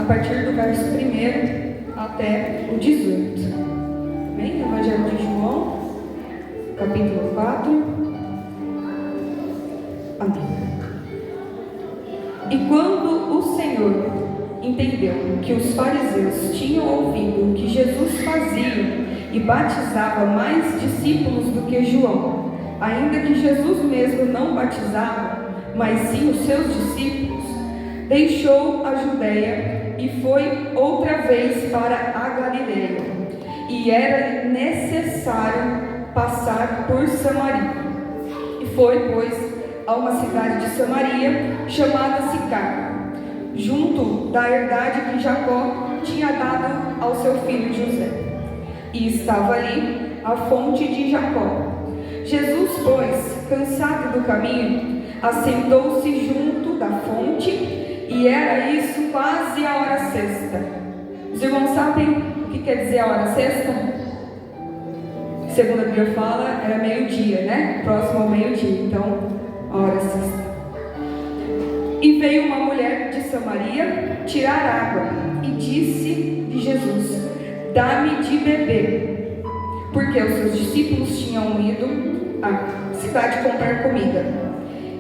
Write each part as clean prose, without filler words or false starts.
partir do verso 1 até o 18. Amém? Evangelho de João, capítulo 4. Amém. E quando o Senhor entendeu que os fariseus tinham ouvido que Jesus fazia e batizava mais discípulos do que João, ainda que Jesus mesmo não batizava, mas sim os seus discípulos, deixou a Judeia e foi outra vez para a Galileia, e era necessário passar por Samaria. E foi, pois, a uma cidade de Samaria, chamada Sicar, junto da herdade que Jacó tinha dado ao seu filho José. E estava ali a fonte de Jacó. Jesus, pois, cansado do caminho, assentou-se junto da fonte, e era isso quase a hora sexta. Os irmãos sabem o que quer dizer a hora sexta? Segundo a Bíblia fala, era meio-dia, né? Próximo ao meio-dia, então, a hora sexta. E veio uma mulher de Samaria tirar água, e disse de Jesus: dá-me de beber, porque os seus discípulos tinham ido à cidade comprar comida.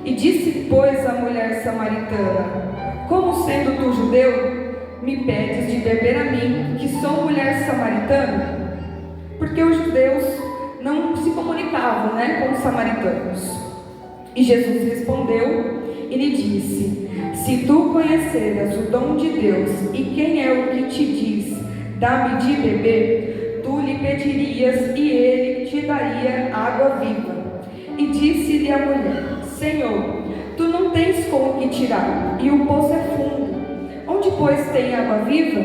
E disse, pois, a mulher samaritana: como sendo tu judeu, me pedes de beber a mim, que sou mulher samaritana? Porque os judeus não se comunicavam, com os samaritanos. E Jesus respondeu e lhe disse: se tu conheceras o dom de Deus e quem é o que te diz, dá-me de beber, tu lhe pedirias e ele te daria água viva. E disse-lhe a mulher: Senhor, tu não tens como que tirar, e o poço é fundo. Onde, pois, tem água viva?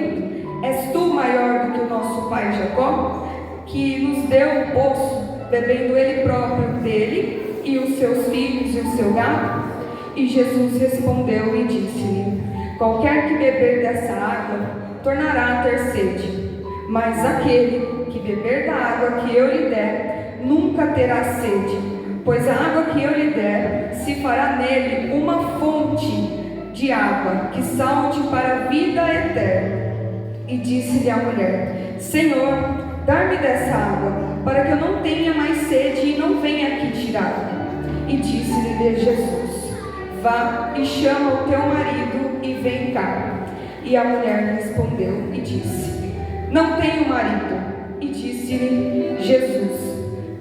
És tu maior do que o nosso pai Jacó, que nos deu o poço, bebendo ele próprio dele, e os seus filhos e o seu gado? E Jesus respondeu e disse-lhe: qualquer que beber dessa água tornará a ter sede, mas aquele que beber da água que eu lhe der nunca terá sede, pois a água que eu lhe der se fará nele uma fonte de água que salte para a vida eterna. E disse-lhe a mulher: Senhor, dá-me dessa água, para que eu não tenha mais sede e não venha aqui tirar. E disse-lhe Jesus: vá e chama o teu marido e vem cá. E a mulher respondeu e disse: não tenho marido. E disse-lhe Jesus: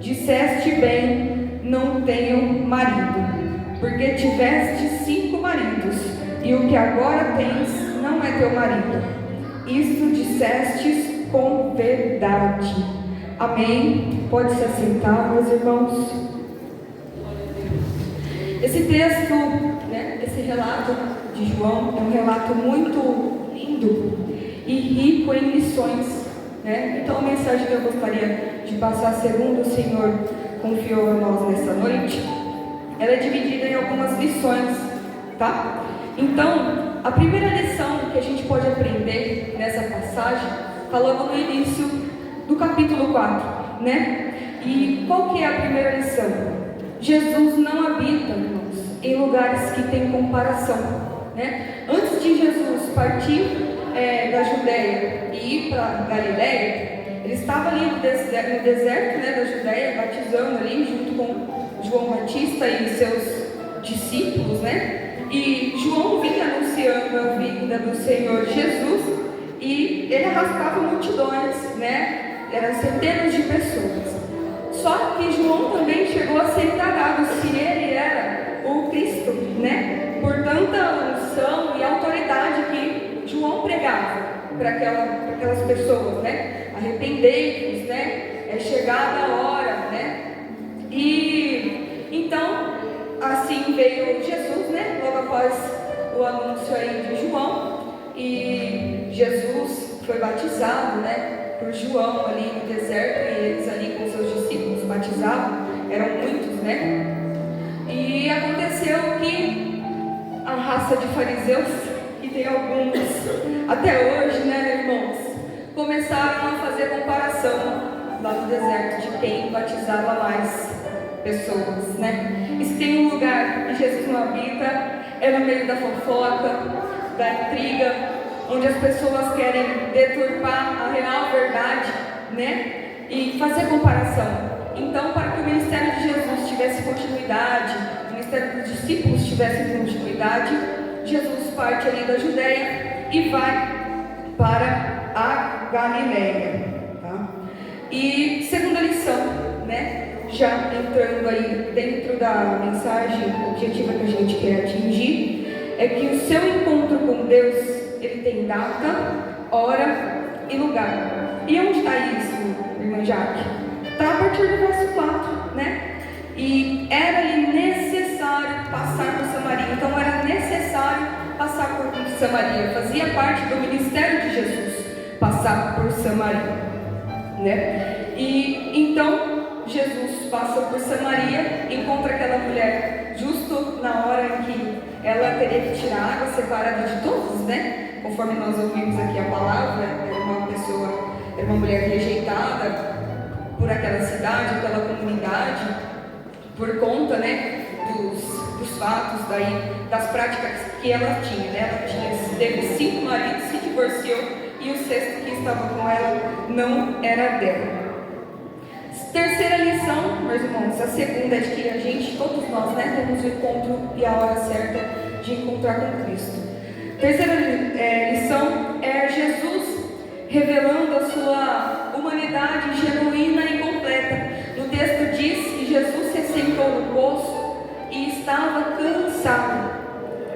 disseste bem, não tenho marido, porque tiveste 5 maridos, e o que agora tens não é teu marido. Isto dissestes com verdade. Amém? Pode se assentar, meus irmãos. Esse texto, esse relato de João é um relato muito lindo e rico em lições, Então a mensagem que eu gostaria de passar, segundo o Senhor confiou a nós nessa noite, ela é dividida em algumas lições, tá? Então, a primeira lição que a gente pode aprender nessa passagem está logo no início do capítulo 4, E qual que é a primeira lição? Jesus não habita, irmãos, em lugares que tem comparação, Antes de Jesus partir da Judéia e ir para Galileia, ele estava ali no deserto, da Judéia, batizando ali junto com João Batista e seus discípulos, E João vinha anunciando a vinda do Senhor Jesus e ele arrastava multidões, Eram centenas de pessoas. Só que João também chegou a ser indagado se ele era o Cristo, Por tanta unção e autoridade que João pregava para aquelas pessoas, Arrependei-vos, é chegada a hora, E então, assim veio Jesus, logo após o anúncio aí de João, e Jesus foi batizado, por João ali no deserto, e eles ali com seus discípulos batizavam, eram muitos, E aconteceu que a raça de fariseus, que tem alguns até hoje, irmãos, começaram a fazer comparação lá no deserto de quem batizava mais pessoas, E se tem um lugar que Jesus não habita, é no meio da fofoca, da intriga, onde as pessoas querem deturpar a real verdade, né? E fazer comparação. Então, para que o ministério de Jesus tivesse continuidade, o ministério dos discípulos tivesse continuidade, Jesus parte ali da Judéia e vai para a Galileia, tá? E segunda lição, né? Já entrando aí dentro da mensagem objetiva que a gente quer atingir, é que o seu encontro com Deus, ele tem data, hora e lugar. E onde está isso, irmã Jaque? Está a partir do verso 4, né? E era-lhe necessário passar por Samaria. Então era necessário passar por Samaria. Fazia parte do ministério de Jesus passar por Samaria, né? E então Jesus passa por Samaria, encontra aquela mulher justo na hora em que ela teria que tirar água separada de todos, né? Conforme nós ouvimos aqui a palavra, era uma mulher rejeitada por aquela cidade, pela comunidade, por conta, né, dos fatos das práticas que ela tinha, né? Ela teve 5 maridos, se divorciou e o 6º que estava com ela não era dela. Terceira lição, meus irmãos, a segunda é de que a gente, todos nós, né, temos o encontro e a hora certa de encontrar com Cristo. Terceira lição é Jesus revelando a sua humanidade genuína e completa. No texto diz que Jesus se sentou no poço e estava cansado,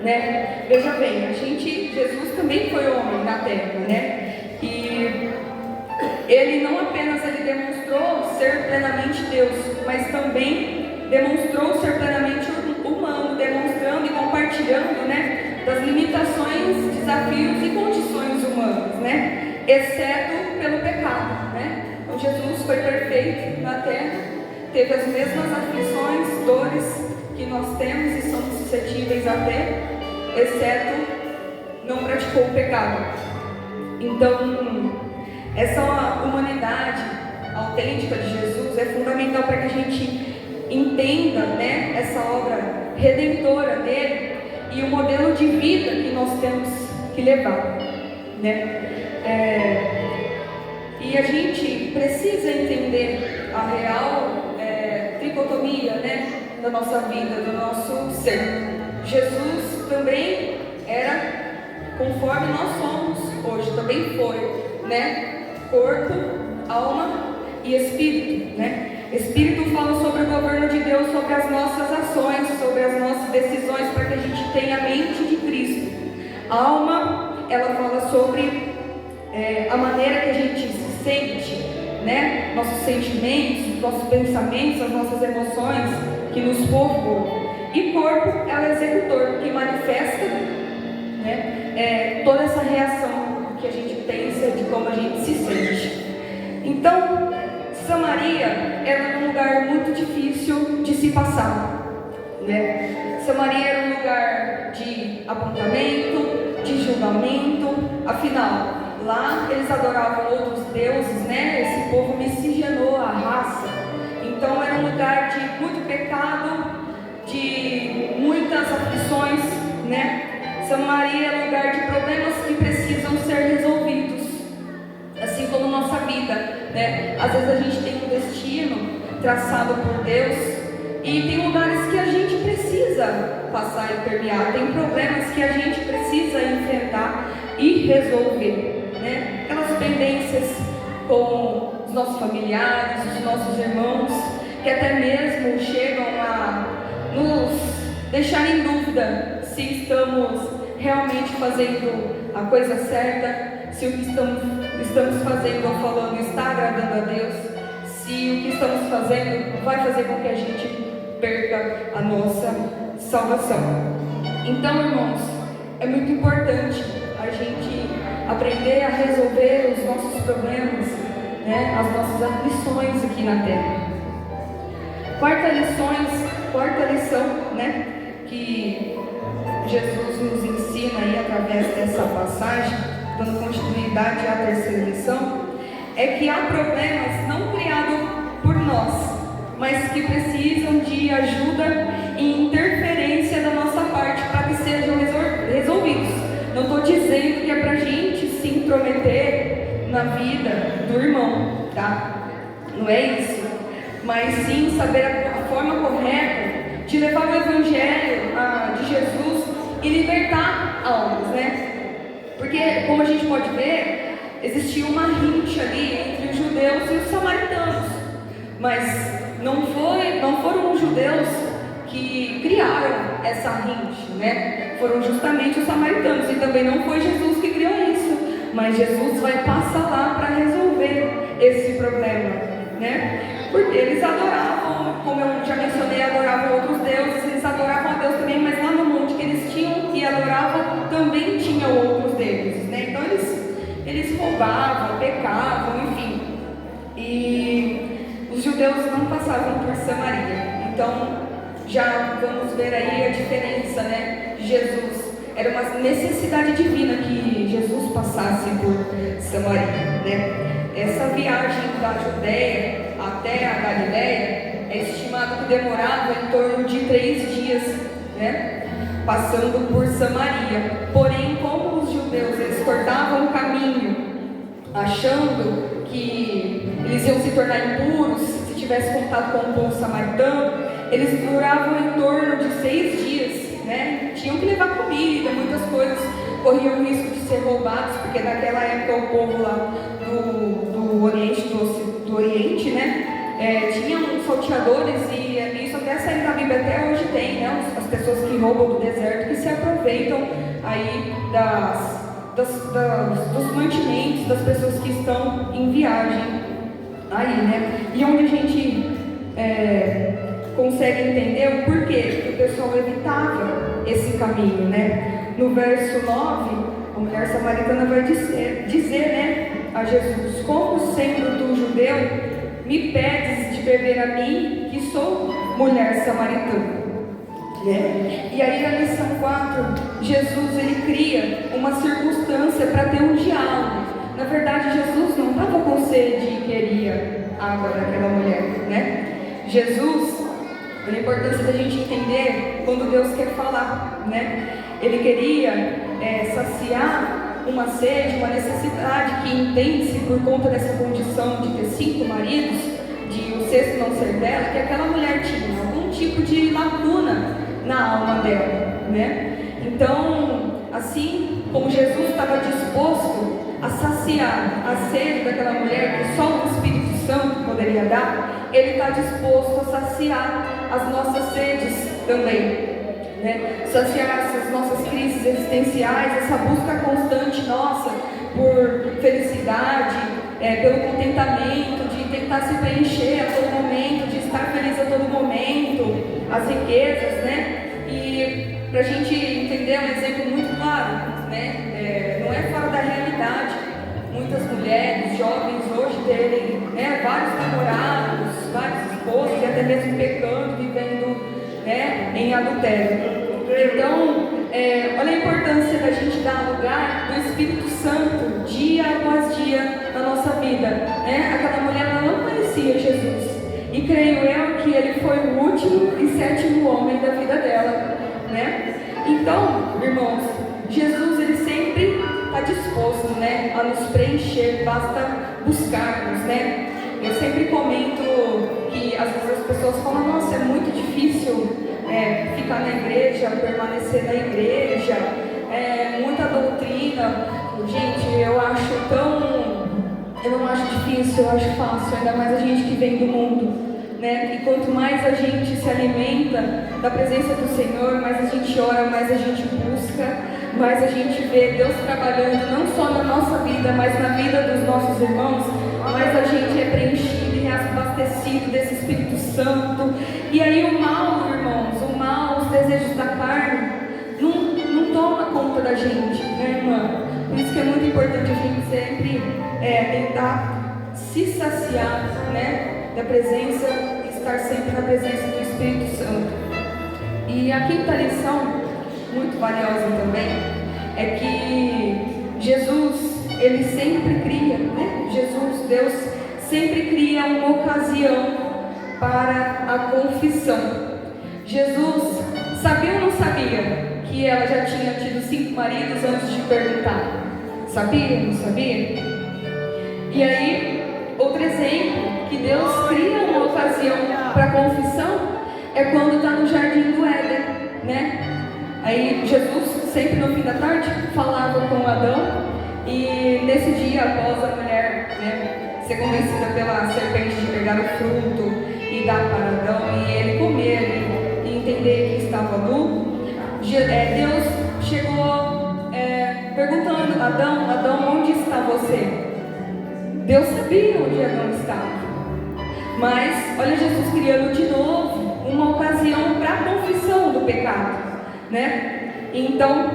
né? Veja bem, Jesus também foi homem na terra, né? E ele não apenas demonstrou ser plenamente Deus, mas também demonstrou ser plenamente humano, demonstrando e compartilhando, né, das limitações, desafios e condições humanas, né, exceto pelo pecado, né. Então Jesus foi perfeito na terra, teve as mesmas aflições, dores que nós temos e somos suscetíveis a ter, exceto não praticou o pecado. Então essa humanidade autêntica de Jesus é fundamental para que a gente entenda, né, essa obra redentora dele e o modelo de vida que nós temos que levar, né? E a gente precisa entender a real tricotomia, né, da nossa vida, do nosso ser. Jesus também era conforme nós somos hoje, também foi, né? Corpo, alma e espírito, né? Espírito fala sobre o governo de Deus, sobre as nossas ações, sobre as nossas decisões, para que a gente tenha a mente de Cristo. A alma, ela fala sobre a maneira que a gente se sente, né? Nossos sentimentos, nossos pensamentos, as nossas emoções que nos povoam. E corpo, ela é executor, que manifesta, né, toda essa reação que a gente pensa, de como a gente se sente. Então, Samaria era um lugar muito difícil de se passar, né? Samaria era um lugar de apontamento, de julgamento. Afinal, lá eles adoravam outros deuses, né? Esse povo miscigenou a raça. Então era um lugar de muito pecado, de muitas aflições, né? Samaria é um lugar de problemas que precisam ser resolvidos, assim como nossa vida, né? Às vezes a gente tem um destino traçado por Deus e tem lugares que a gente precisa passar e permear, tem problemas que a gente precisa enfrentar e resolver, né? Aquelas pendências com os nossos familiares, os nossos irmãos, que até mesmo chegam a nos deixar em dúvida se estamos realmente fazendo a coisa certa, se o que estamos fazendo ou falando está agradando a Deus, se o que estamos fazendo vai fazer com que a gente perca a nossa salvação. Então, irmãos, é muito importante a gente aprender a resolver os nossos problemas, né, as nossas aflições aqui na terra. Quarta lição, né, que Jesus nos ensina aí através dessa passagem, dando continuidade à terceira lição, é que há problemas não criados por nós, mas que precisam de ajuda e interferência da nossa parte para que sejam resolvidos. Não estou dizendo que é para a gente vida do irmão, tá? Não é isso, mas sim saber a forma correta de levar o evangelho de Jesus e libertar almas, né? Porque, como a gente pode ver, existia uma rixa ali entre os judeus e os samaritanos, mas não foram os judeus que criaram essa rixa, né? Foram justamente os samaritanos, e também não foi Jesus que criou isso, mas Jesus vai passar lá para resolver esse problema, né? Porque eles adoravam, como eu já mencionei, adoravam outros deuses, eles adoravam a Deus também, mas lá no monte que eles tinham e adoravam também tinham outros deuses, né? Então eles roubavam, pecavam, enfim. E os judeus não passavam por Samaria. Então já vamos ver aí a diferença, né, de Jesus. Era uma necessidade divina que Jesus passasse por Samaria, né? Essa viagem da Judéia até a Galiléia é estimado que demorava em torno de 3 dias, né? Passando por Samaria. Porém, como os judeus eles cortavam o caminho, achando que eles iam se tornar impuros se tivesse contato com o povo samaritano, eles duravam em torno de 6 dias, né? Tinham que levar comida, muitas coisas, corriam o risco de ser roubados, porque naquela época o povo lá do Oriente, né? Tinham salteadores, e isso até saiu da Bíblia, até hoje tem, né? As pessoas que roubam do deserto, que se aproveitam aí dos mantimentos das pessoas que estão em viagem aí, né? E onde a gente consegue entender o porquê que o pessoal evitava esse caminho, né? No verso 9, a mulher samaritana vai dizer, né, a Jesus: como sendo tu judeu, me pedes de beber a mim, que sou mulher samaritana? Né? E aí na lição 4, Jesus ele cria uma circunstância para ter um diálogo. Na verdade, Jesus não estava com sede e queria água daquela mulher, né? Jesus, a importância da gente entender quando Deus quer falar, né? Ele queria saciar uma sede, uma necessidade que entende-se por conta dessa condição de ter 5 maridos, de o 6º não ser dela, que aquela mulher tinha algum tipo de lacuna na alma dela, né? Então, assim como Jesus estava disposto a saciar a sede daquela mulher que só o Espírito Santo poderia dar, Ele está disposto a saciar as nossas sedes também, né? Saciar as nossas crises existenciais, essa busca constante nossa por felicidade, pelo contentamento, de tentar se preencher a todo momento, de estar feliz a todo momento, as riquezas, né? E para a gente entender um exemplo muito claro, né? Não é fora da realidade muitas mulheres, jovens hoje terem, né, vários namorados, vários esposos, e até mesmo pecando, vivendo, né, em adultério. Então, olha a importância da gente dar lugar do Espírito Santo dia após dia na nossa vida, né? Aquela mulher ela não conhecia Jesus, e creio eu que ele foi o último e 7º homem da vida dela, né? Então, irmãos, Jesus ele sempre está disposto, né, a nos preencher, basta buscarmos, né? Eu sempre comento que às vezes as pessoas falam: nossa, é muito difícil ficar na igreja, permanecer na igreja, muita doutrina. Gente, eu não acho difícil, eu acho fácil, ainda mais a gente que vem do mundo, né? E quanto mais a gente se alimenta da presença do Senhor, mais a gente ora, mais a gente busca, mais a gente vê Deus trabalhando não só na nossa vida, mas na vida dos nossos irmãos, mais a gente é preenchido e reabastecido desse Espírito Santo. E aí o mal, irmãos, os desejos da carne não toma conta da gente, né, irmã? Por isso que é muito importante a gente sempre tentar se saciar, né, da presença, estar sempre na presença do Espírito Santo. E a quinta lição, muito valiosa também, é que Jesus, ele sempre cria, né? Deus sempre cria uma ocasião para a confissão. Jesus sabia ou não sabia que ela já tinha tido 5 maridos antes de perguntar? Sabia ou não sabia? E aí, outro exemplo, que Deus cria uma ocasião para confissão, é quando está no jardim do Éden, né? Aí Jesus, sempre no fim da tarde, falava com Adão, e nesse dia, após a mulher, né, ser convencida pela serpente de pegar o fruto e dar para Adão, e ele comer e entender que estava nu, Deus chegou perguntando: Adão, onde está você? Deus sabia onde Adão estava, mas olha Jesus criando de novo uma ocasião para a confissão do pecado, né? Então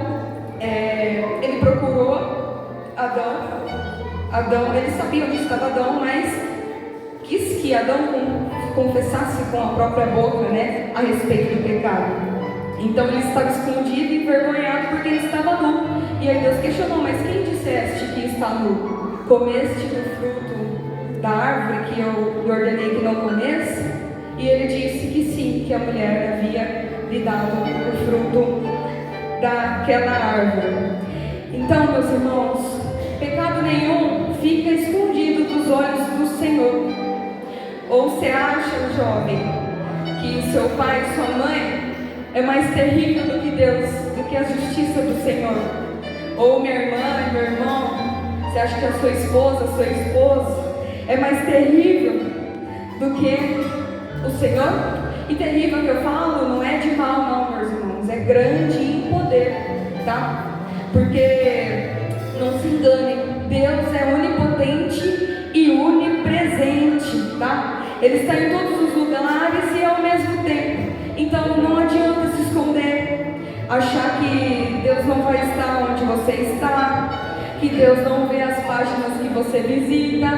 ele procurou Adão, ele sabia onde estava Adão, mas quis que Adão confessasse com a própria boca, né, a respeito do pecado. Então ele estava escondido e envergonhado porque ele estava nu. E aí Deus questionou: mas quem disseste que está nu? Comeste do fruto da árvore que eu lhe ordenei que não comesse? E ele disse que sim, que a mulher havia lhe dado o fruto daquela árvore. Então, meus irmãos, pecado nenhum fica escondido dos olhos do Senhor. Ou você acha, jovem, que seu pai e sua mãe é mais terrível do que Deus, do que a justiça do Senhor? Ou minha irmã e meu irmão, você acha que a sua esposa, seu esposo é mais terrível do que o Senhor? E terrível que eu falo não é de mal não, meus irmãos, é grande em poder, tá? Porque, não se engane, Deus é onipotente e onipresente, tá? Ele está em todos os lugares e ao mesmo tempo. Então não adianta se esconder, achar que Deus não vai estar onde você está, que Deus não vê as páginas que você visita,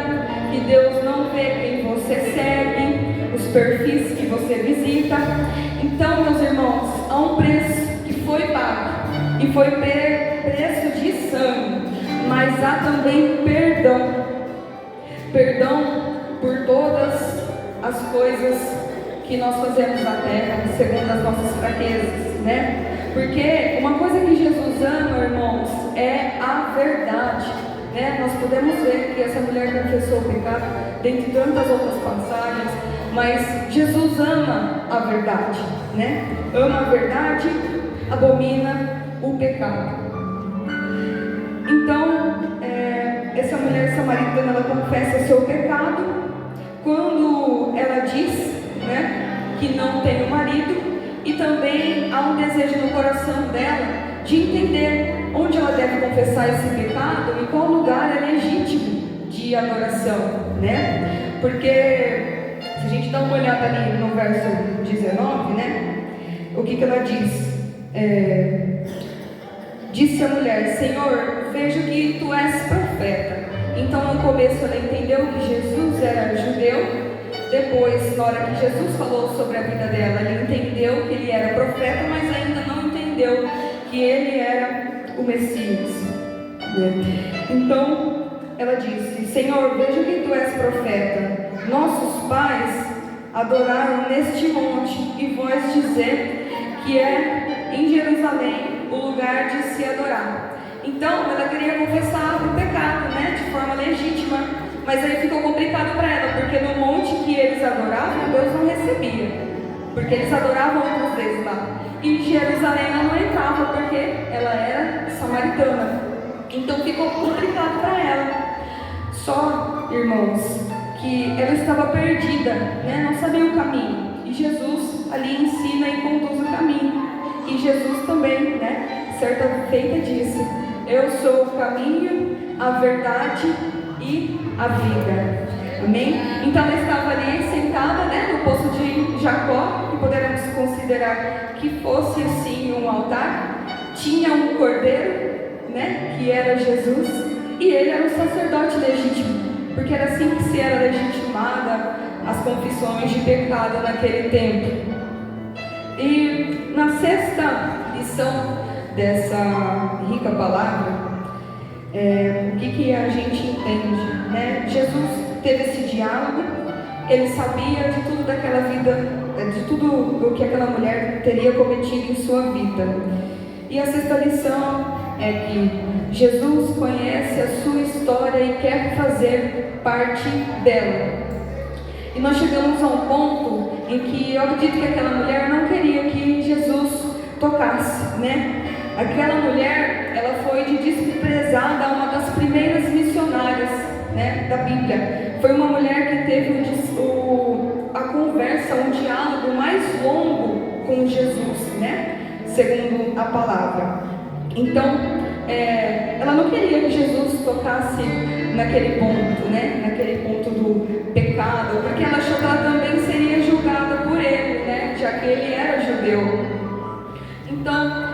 que Deus não vê quem você segue, os perfis que você visita. Então, meus irmãos, há um preço que foi pago, e foi preço de sangue, mas há também perdão por todas as coisas que nós fazemos na terra, segundo as nossas fraquezas, né? Porque uma coisa que Jesus ama, irmãos, é a verdade, né? Nós podemos ver que essa mulher confessou o pecado, dentre tantas outras passagens, mas Jesus ama a verdade, né? Ama a verdade, abomina o pecado. Então, essa mulher samaritana, ela confessa seu pecado quando ela diz, né, que não tem um marido, e também há um desejo no coração dela de entender onde ela deve confessar esse pecado e qual lugar é legítimo de adoração, né? Porque se a gente dá uma olhada ali no verso 19, né, o que ela diz? Disse a mulher: Senhor, vejo que tu és profeta. Então no começo ela entendeu que Jesus era judeu. Depois, na hora que Jesus falou sobre a vida dela, ela entendeu que ele era profeta, mas ainda não entendeu que ele era o Messias, né? Então ela disse: Senhor, vejo que tu és profeta. Nossos pais adoraram neste monte, e vós dizer que é em Jerusalém o lugar de se adorar. Então ela queria confessar o pecado, né, de forma legítima, mas aí ficou complicado para ela, porque no monte que eles adoravam, Deus não recebia, porque eles adoravam outros deuses lá. E em Jerusalém ela não entrava, porque ela era samaritana. Então ficou complicado para ela. Só, irmãos, que ela estava perdida, né, não sabia o caminho. E Jesus ali ensina e conduz o caminho. E Jesus também, né, certa feita disse: eu sou o caminho, a verdade e a vida. Amém? Então ela estava ali sentada, né, no poço de Jacó, que poderíamos considerar que fosse assim um altar. Tinha um cordeiro, né, que era Jesus, e ele era o sacerdote legítimo, porque era assim que se era legitimada as confissões de pecado naquele tempo. E na sexta lição dessa rica palavra, o que a gente entende, né? Jesus teve esse diálogo, ele sabia de tudo daquela vida, de tudo o que aquela mulher teria cometido em sua vida. E a sexta lição é que Jesus conhece a sua história e quer fazer parte dela. E nós chegamos a um ponto em que eu acredito que aquela mulher não queria que Jesus tocasse, né? Aquela mulher, ela foi desprezada, uma das primeiras missionárias, né, da Bíblia. Foi uma mulher que teve a conversa, um diálogo mais longo com Jesus, né? Segundo a palavra. Então, ela não queria que Jesus tocasse naquele ponto, né? Naquele ponto do pecado, porque ela achou que ela também seria julgada por ele, né? Já que ele era judeu. Então,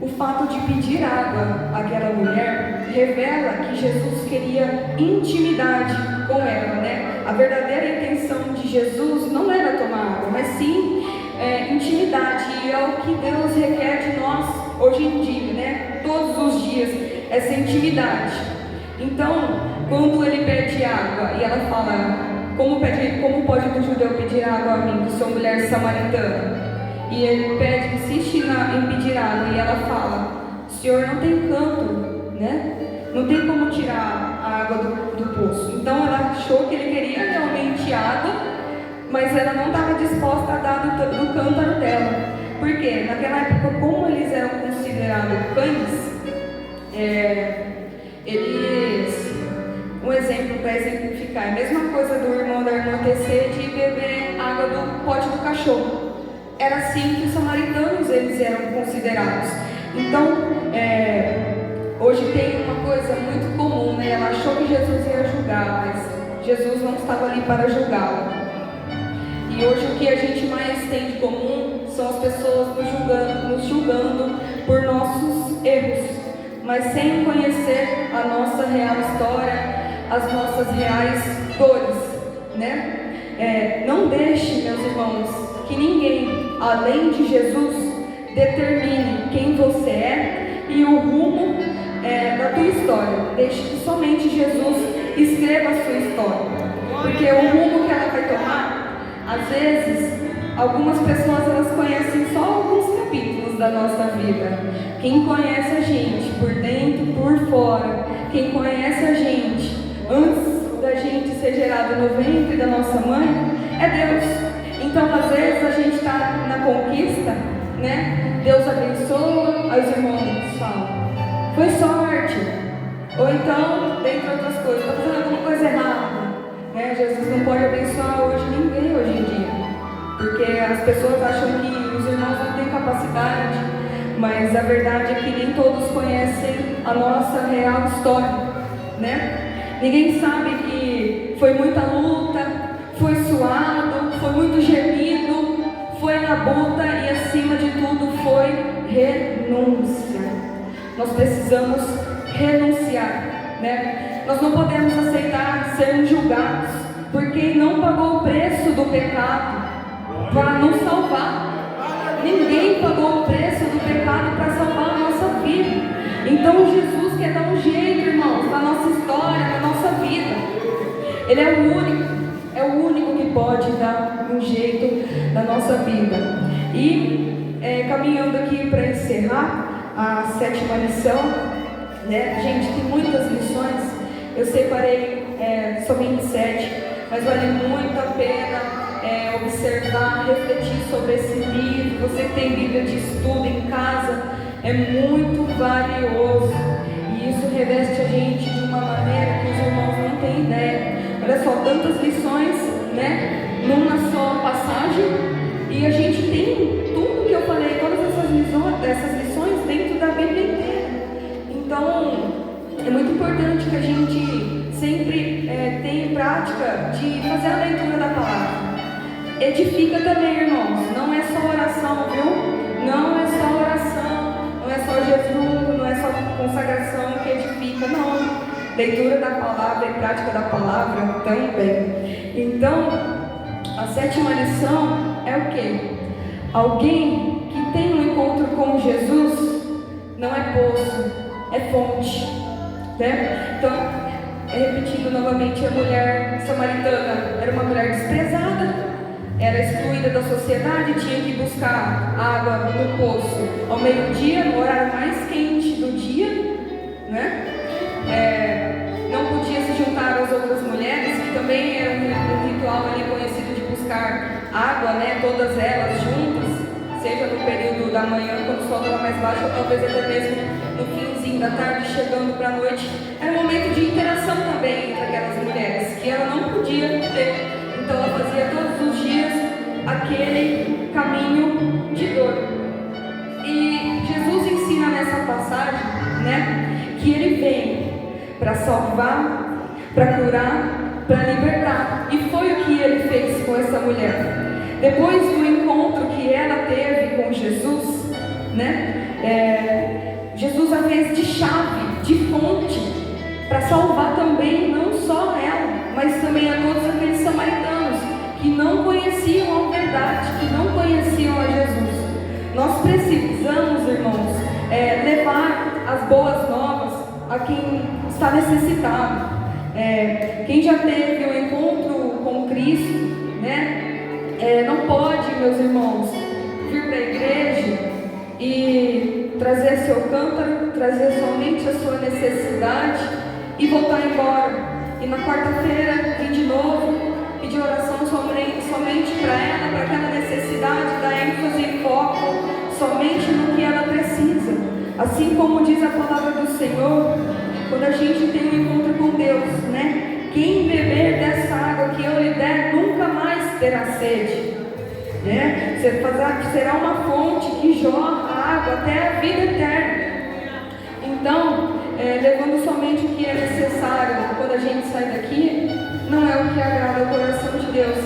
o fato de pedir água àquela mulher revela que Jesus queria intimidade com ela, né? A verdadeira intenção de Jesus não era tomar água, mas sim intimidade, e é o que Deus requer de nós hoje em dia, né? Todos os dias, essa intimidade. Então, quando ele pede água e ela fala: como pode um judeu pedir água a mim, que sou mulher samaritana? E ele pede, insiste em pedir água, e ela fala: Senhor, não tem canto, né? Não tem como tirar a água do poço. Então ela achou que ele queria realmente água, mas ela não estava disposta a dar do cântaro dela. Por quê? Naquela época, como eles eram considerados cães, um exemplo para exemplificar, é a mesma coisa do irmão da irmã ter sede e beber água do pote do cachorro. Era assim que os samaritanos eles eram considerados. Então, hoje tem uma coisa muito comum, né? Ela achou que Jesus ia julgar, mas Jesus não estava ali para julgá-la. E hoje o que a gente mais tem de comum são as pessoas nos julgando por nossos erros, mas sem conhecer a nossa real história, as nossas reais dores, né? Não deixe, meus irmãos, que ninguém, além de Jesus, determine quem você é e o rumo da tua história. Deixe que somente Jesus escreva a sua história, porque o rumo que ela vai tomar, às vezes, algumas pessoas elas conhecem só alguns capítulos da nossa vida. Quem conhece a gente por dentro, por fora, quem conhece a gente antes da gente ser gerado no ventre da nossa mãe, é Deus. Então, às vezes, a gente está na conquista, né? Deus abençoa, aí os irmãos falam: foi sorte. Ou então, dentre outras coisas, está fazendo alguma coisa errada, né? Jesus não pode abençoar hoje ninguém hoje em dia, porque as pessoas acham que os irmãos não têm capacidade, mas a verdade é que nem todos conhecem a nossa real história, né? Ninguém sabe que foi muita luta, foi suado, foi muito gemido, foi labuta e acima de tudo foi renúncia. Nós precisamos renunciar, né? Nós não podemos aceitar sermos julgados por quem não pagou o preço do pecado para nos salvar. Ninguém pagou o preço do pecado para salvar a nossa vida. Então Jesus quer dar um jeito, irmãos, na nossa história, na nossa vida. Ele é o único que pode dar um jeito na nossa vida. E caminhando aqui para encerrar a 7ª lição, né? Gente, tem muitas lições. Eu separei somente 7, mas vale muito a pena observar, refletir sobre esse livro. Você que tem Bíblia de estudo em casa, é muito valioso. E isso reveste a gente de uma maneira que os irmãos não têm ideia. Olha só, tantas lições, né? Numa só passagem. E a gente tem tudo que eu falei, todas essas lições dentro da Bíblia inteira. Então, é muito importante que a gente sempre tenha em prática de fazer a leitura da palavra. Edifica também, irmãos. Não é só oração, viu? Não é só oração, não é só jejum, não é só consagração que edifica, não. Leitura da palavra e prática da palavra também. Então, a 7ª lição é o quê? Alguém que tem um encontro com Jesus não é poço, é fonte, né? Então, repetindo novamente, a mulher samaritana era uma mulher desprezada, era excluída da sociedade, tinha que buscar água no poço ao meio-dia, no horário mais quente do dia, né? Não podia se juntar às outras mulheres, que também era um ritual ali conhecido de buscar água, né? Todas elas juntas, seja no período da manhã, quando o sol estava mais baixo, ou talvez até mesmo no finzinho da tarde, chegando para a noite. Era um momento de interação também entre aquelas mulheres, que ela não podia ter. Então ela fazia todos os dias aquele caminho de dor. E Jesus ensina nessa passagem, né, que Ele vem para salvar, para curar, para libertar. E foi o que Ele fez com essa mulher. Depois do encontro que ela teve com Jesus, né, Jesus a fez de chave, de fonte, para salvar também não só ela, mas também a todos aqueles samaritanos que não conheciam a verdade, que não conheciam a Jesus. Nós precisamos, irmãos, levar as boas novas a quem está necessitado. Quem já teve o encontro com Cristo, né? Não pode, meus irmãos, vir para a igreja e trazer seu cântaro, trazer somente a sua necessidade e voltar embora. E na quarta-feira vir de novo, pedir oração somente para ela, para aquela necessidade, dar ênfase e foco somente no que ela precisa. Assim como diz a palavra do Senhor, quando a gente tem um encontro com Deus, né? Quem beber dessa água que eu lhe der, nunca mais terá sede, né? Será uma fonte que jorra água até a vida eterna. Então, levando somente o que é necessário quando a gente sai daqui, não é o que agrada o coração de Deus.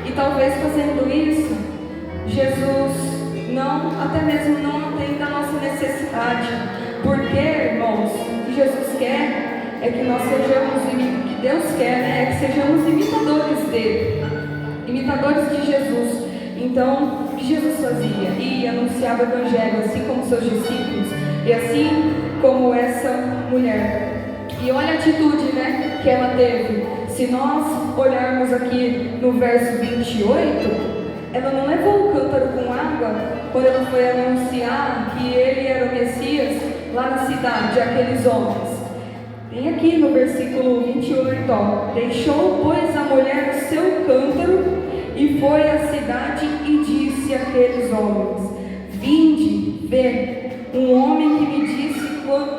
E talvez fazendo isso, Jesus até mesmo não atenda a nossa necessidade. Porque, irmãos, o que Jesus quer é que nós sejamos, que Deus quer, né? É que sejamos imitadores dele, imitadores de Jesus. Então, o que Jesus fazia? Ia, anunciava o Evangelho, assim como seus discípulos, e assim como essa mulher. E olha a atitude, né, que ela teve. Se nós olharmos aqui no verso 28, ela não levou o cântaro com água quando ela foi anunciar que ele era o Messias lá na cidade, aqueles homens. Tem aqui no versículo 28, ó: deixou, pois, a mulher o seu cântaro e foi à cidade e disse àqueles homens: vinde, vê, um homem que me disse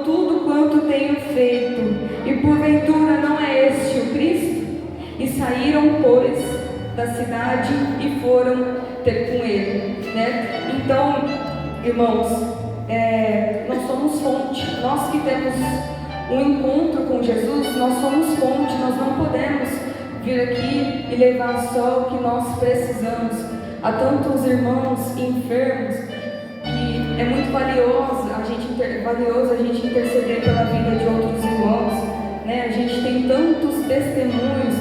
tudo quanto tenho feito, e porventura não é este o Cristo? E saíram, pois, da cidade e foram ter com ele, né? Então, irmãos, nós somos fonte. Nós que temos um encontro com Jesus, nós somos fonte. Nós não podemos vir aqui e levar só o que nós precisamos. Há tantos irmãos enfermos e é muito valioso a gente interceder pela vida de outros irmãos, né? A gente tem tantos testemunhos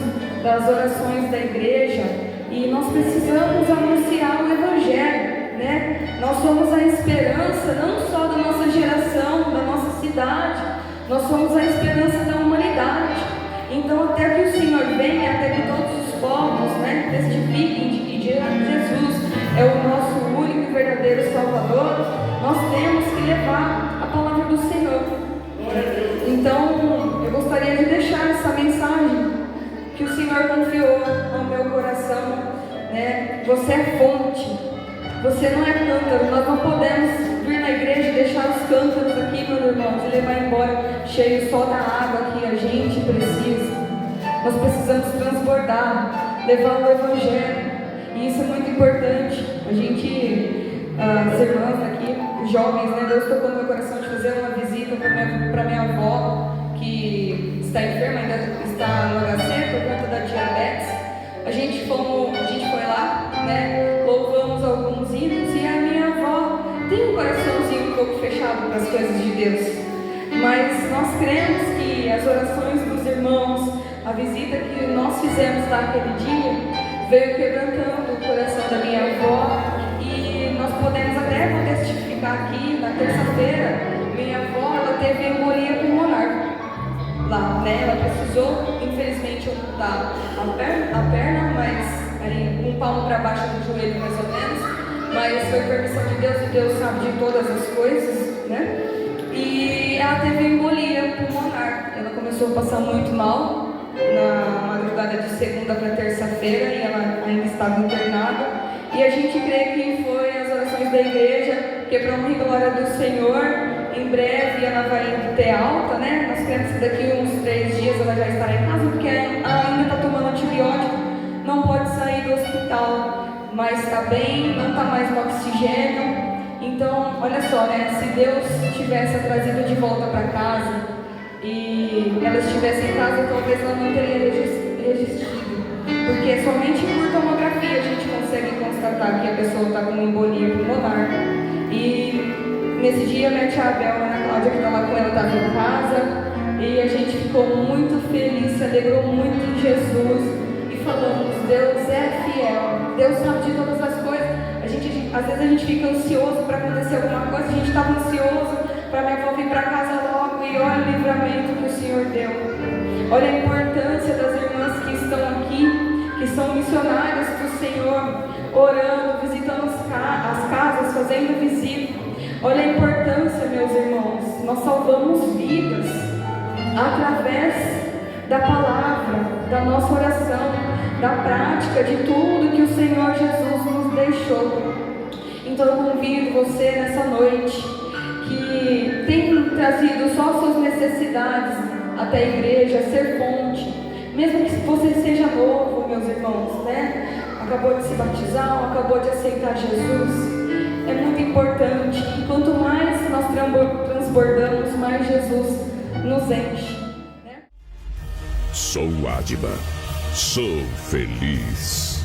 das orações da igreja e nós precisamos anunciar o Evangelho, né? Nós somos a esperança não só da nossa geração, da nossa cidade, nós somos a esperança da humanidade. Então, até que o Senhor venha, até que todos os povos, né, testifiquem de que Jesus é o nosso único e verdadeiro Salvador, nós temos que levar a palavra do Senhor. Então, eu gostaria de deixar essa mensagem que o Senhor confiou ao meu coração, né? Você é fonte, você não é cântaro. Nós não podemos vir na igreja e deixar os cântaros aqui, meus irmãos, e levar embora cheio só da água que a gente precisa. Nós precisamos transbordar, levar o Evangelho, e isso é muito importante. A gente, as irmãs aqui, os jovens, né? Deus tocou no meu coração de fazer uma visita para minha avó, que está enferma, ainda está no HC por conta da diabetes. A gente foi lá, né? Louvamos alguns hinos, e a minha avó tem um coraçãozinho um pouco fechado para as coisas de Deus. Mas nós cremos que as orações dos irmãos, a visita que nós fizemos lá aquele dia, veio quebrantando o coração da minha avó, e nós podemos até testificar aqui, na terça-feira, minha avó, ela teve embolia pulmonar lá, né? Ela precisou, infelizmente, amputar a perna, mas ali, um palmo para baixo do joelho mais ou menos, mas foi permissão de Deus e Deus sabe de todas as coisas, né? E ela teve embolia pulmonar, ela começou a passar muito mal na madrugada de segunda para terça-feira e ela ainda estava internada. E a gente crê que foi as orações da igreja, que para honra e glória do Senhor, em breve ela vai ter alta, né? Nós cremos que daqui uns 3 dias ela já estará em casa, porque ela ainda está tomando antibiótico, não pode sair do hospital, mas está bem, não está mais no oxigênio. Então, olha só, né? Se Deus tivesse a trazido de volta para casa e ela estivesse em casa, talvez ela não teria resistido. Porque somente por tomografia a gente consegue constatar que a pessoa está com embolia pulmonar. E nesse dia, minha tia Abel, a Ana Cláudia, que está lá com ela, estava em casa. E a gente ficou muito feliz, se alegrou muito em Jesus. E falamos, Deus é fiel, Deus sabe de todas as coisas. Às vezes a gente fica ansioso para acontecer alguma coisa. A gente estava ansioso para minha avó vir para casa logo. E olha o livramento que o Senhor deu. Olha a importância das irmãs que estão aqui, que são missionárias do Senhor, orando, visitando as casas, fazendo visita. Olha a importância, meus irmãos. Nós salvamos vidas através da palavra, da nossa oração, da prática de tudo que o Senhor Jesus nos deixou. Então eu convido você nessa noite, que tem trazido só suas necessidades até a igreja, a ser fonte, mesmo que você seja novo, meus irmãos, né? Acabou de se batizar, acabou de aceitar Jesus. É muito importante que quanto mais nós transbordamos, mais Jesus nos enche, né? Sou Adba, sou feliz.